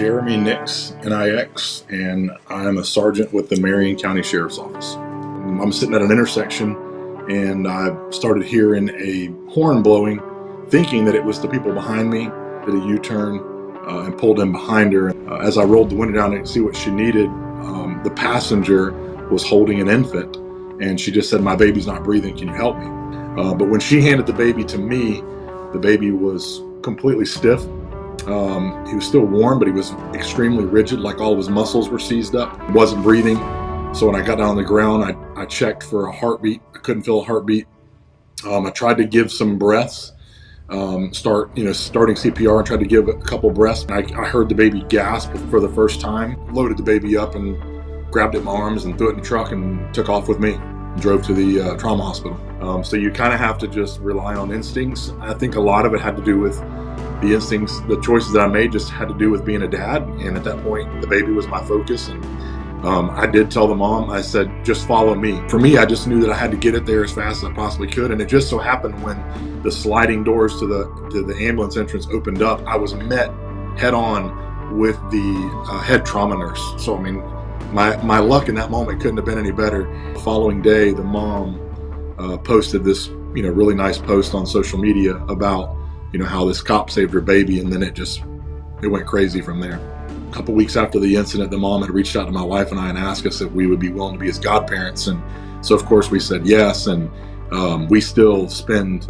Jeremy Nix, NIX, and I'm a sergeant with the Marion County Sheriff's Office. I'm sitting at an intersection and I started hearing a horn blowing, thinking that it was the people behind me. Did a U-turn and pulled in behind her. As I rolled the window down to see what she needed, the passenger was holding an infant, and she just said, "My baby's not breathing, can you help me?" But when she handed the baby to me, the baby was completely stiff. He was still warm, but he was extremely rigid, like all of his muscles were seized up. He wasn't breathing. So when I got down on the ground, I checked for a heartbeat. I couldn't feel a heartbeat. I tried to give some breaths, starting CPR, and tried to give a couple breaths. And I heard the baby gasp for the first time. Loaded the baby up and grabbed it in my arms and threw it in the truck and took off with me. Drove to the trauma hospital. So you kind of have to just rely on instincts. I think a lot of it had to do with the instincts. The choices that I made just had to do with being a dad, and at that point the baby was my focus. And I did tell the mom, I said, just follow me. For me, I just knew that I had to get it there as fast as I possibly could. And it just so happened when the sliding doors to the ambulance entrance opened up, I was met head on with the head trauma nurse. So I mean, my luck in that moment couldn't have been any better. The following day, the mom posted this really nice post on social media about how this cop saved her baby, and then it went crazy from there. A couple weeks after the incident, the mom had reached out to my wife and I and asked us if we would be willing to be his godparents, and so of course we said yes. And we still spend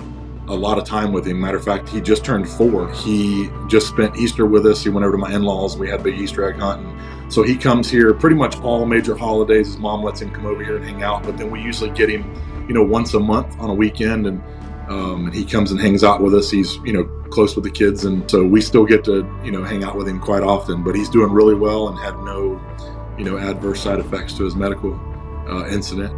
a lot of time with him. Matter of fact, he just turned 4. He just spent Easter with us. He went over to my in-laws. We had a big Easter egg hunt, and so he comes here pretty much all major holidays. His mom lets him come over here and hang out, but then we usually get him once a month on a weekend, and he comes and hangs out with us. He's close with the kids, and so we still get to hang out with him quite often. But he's doing really well and had no adverse side effects to his medical incident.